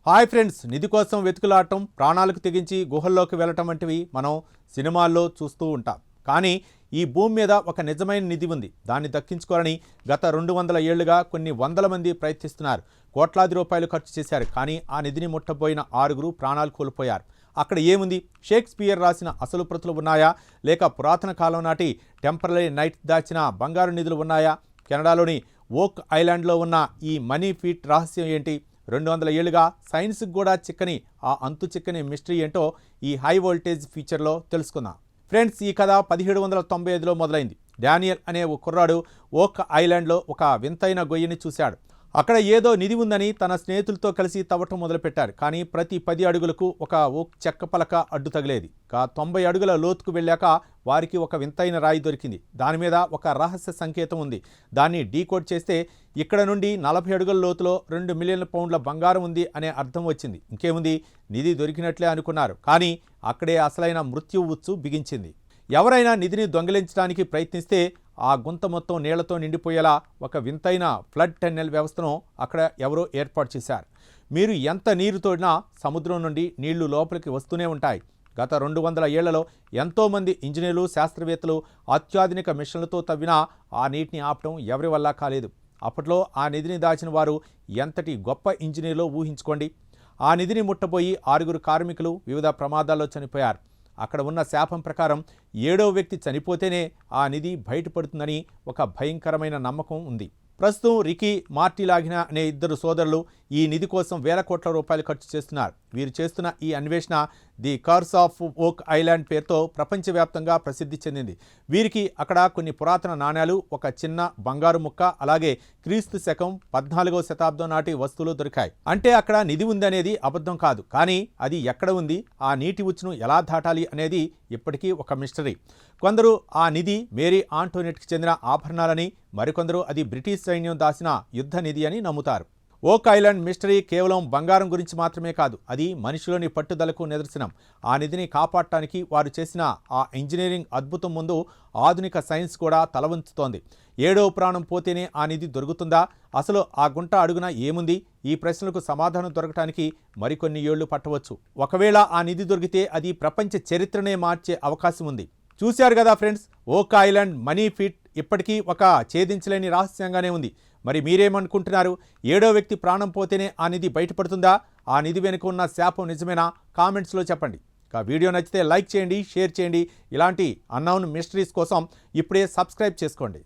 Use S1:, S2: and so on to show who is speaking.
S1: Hi friends, నిధి కోసం వెతుకులాడటం, ప్రాణాలకు తెగించి గుహల్లోకి వెళ్ళటం వంటివి మనం సినిమాల్లో చూస్తూ ఉంటాం. కానీ ఈ భూమి మీద ఒక నిజమైన నిధి ఉంది. దాన్ని దక్కించుకోవాలని గత 200 ఏళ్లుగా కొన్ని వందల మంది ప్రయత్నిస్తున్నారు. కోట్లాది రూపాయలు ఖర్చు చేశారు. కానీ ఆ నిధిని ముట్టబోయిన 6 ప్రాణాలు కోల్పోయారు. అక్కడ ఏముంది? షేక్స్పియర్ రాసిన అసలు ప్రతులు ఉన్నాయా? లేక పురాతన కాలం నాటి టెంపరరీ నైట్స్ దాచిన బంగారు నిధులు ఉన్నాయా? కెనడాలోని ఓక్ ఐలాండ్లో ఉన్న ఈ మనీ ఫీట్ రహస్యం ఏంటి? 200 ఏళ్లుగా సైన్స్కి కూడా చిక్కని ఆ అంతు చిక్కని మిస్టరీ ఏంటో ఈ హై వోల్టేజ్ ఫీచర్లో తెలుసుకుందాం. ఫ్రెండ్స్, ఈ కథ 1795లో మొదలైంది. డానియల్ అనే ఓ కుర్రాడు ఓక్ ఐలాండ్లో ఒక వింతైన గొయ్యిని చూశాడు. అక్కడ ఏదో నిధి ఉందని తన స్నేహితులతో కలిసి తవ్వటం మొదలుపెట్టారు. కానీ ప్రతి 10 అడుగులకు ఒక ఓక్ చెక్క పలక అడ్డు తగిలేది. 90 అడుగుల లోతుకు వెళ్ళాక వారికి ఒక వింతైన రాయి దొరికింది. దాని మీద ఒక రహస్య సంకేతం ఉంది. దాన్ని డీకోడ్ చేస్తే ఇక్కడ నుండి 40 అడుగుల లోతులో 2 మిలియన్ల పౌండ్ల బంగారం ఉంది అనే అర్థం వచ్చింది. ఇంకేముంది, నిధి దొరికినట్లే అనుకున్నారు. కానీ అక్కడే అసలైన మృత్యు ఉచ్చు బిగించింది. ఎవరైనా నిధిని దొంగిలించడానికి ప్రయత్నిస్తే ఆ గుంత మొత్తం నీళ్లతో నిండిపోయేలా ఒక వింతైన ఫ్లడ్ టన్నెల్ వ్యవస్థను అక్కడ ఎవరో ఏర్పాటు చేశారు. మీరు ఎంత నీరు తోడినా సముద్రం నుండి నీళ్లు లోపలికి వస్తూనే ఉంటాయి. గత 200 ఏళ్లలో ఎంతోమంది ఇంజనీర్లు, శాస్త్రవేత్తలు అత్యాధునిక మిషన్లతో తవ్వినా ఆ నీటిని ఆపటం ఎవరి వల్ల కాలేదు. అప్పట్లో ఆ నిధిని దాచిన వారు ఎంతటి గొప్ప ఇంజనీర్లో ఊహించుకోండి. ఆ నిధిని ముట్టబోయి 6 కార్మికులు వివిధ ప్రమాదాల్లో చనిపోయారు. అక్కడ ఉన్న శాపం ప్రకారం 7వ వ్యక్తి చనిపోతేనే ఆ నిధి బయటపడుతుందని ఒక భయంకరమైన నమ్మకం ఉంది. ప్రస్తుతం రికీ మార్టిలాగిన అనే 2 సోదరులు ఈ నిధి కోసం వేల కోట్ల రూపాయలు ఖర్చు చేస్తున్నారు. వీరు చేస్తున్న ఈ అన్వేషణ ది కర్స్ ఆఫ్ ఓక్ ఐలాండ్ పేరుతో ప్రపంచవ్యాప్తంగా ప్రసిద్ధి చెందింది. వీరికి అక్కడ కొన్ని పురాతన నాణ్యాలు, ఒక చిన్న బంగారు ముక్క, అలాగే క్రీస్తు శకం 14వ శతాబ్దం నాటి వస్తువులు దొరికాయి. అంటే అక్కడ నిధి ఉందనేది అబద్ధం కాదు. కానీ అది ఎక్కడ ఉంది, ఆ నీటి ఉచ్చును ఎలా దాటాలి అనేది ఇప్పటికీ ఒక మిస్టరీ. కొందరు ఆ నిధి మేరీ ఆంటోనెట్కి చెందిన ఆభరణాలని, మరికొందరు అది బ్రిటిష్ సైన్యం దాచిన యుద్ధ నిధి అని నమ్ముతారు. ఓక్ ఐలాండ్ మిస్టరీ కేవలం బంగారం గురించి మాత్రమే కాదు, అది మనిషిలోని పట్టుదలకు నిదర్శనం. ఆ నిధిని కాపాడటానికి వారు చేసిన ఆ ఇంజనీరింగ్ అద్భుతం ముందు ఆధునిక సైన్స్ కూడా తలవంచుతోంది. 7వ ప్రాణం పోతేనే ఆ నిధి దొరుకుతుందా? అసలు ఆ గుంట అడుగున ఏముంది? ఈ ప్రశ్నలకు సమాధానం దొరకటానికి మరికొన్ని ఏళ్లు పట్టవచ్చు. ఒకవేళ ఆ నిధి దొరికితే అది ప్రపంచ చరిత్రనే మార్చే అవకాశం ఉంది. చూశారు కదా ఫ్రెండ్స్, ఓక్ ఐలాండ్ మనీ ఫీట్ ఇప్పటికీ ఒక ఛేదించలేని రహస్యంగానే ఉంది. మరి మీరేమనుకుంటున్నారు? 7వ వ్యక్తి ప్రాణం పోతేనే ఆ నిధి బయటపడుతుందా? ఆ నిధి వెనుక ఉన్న శాపం నిజమేనా? కామెంట్స్లో చెప్పండి. వీడియో నచ్చితే లైక్ చేయండి, షేర్ చేయండి. ఇలాంటి అన్నౌన్ మిస్టరీస్ కోసం ఇప్పుడే సబ్స్క్రైబ్ చేసుకోండి.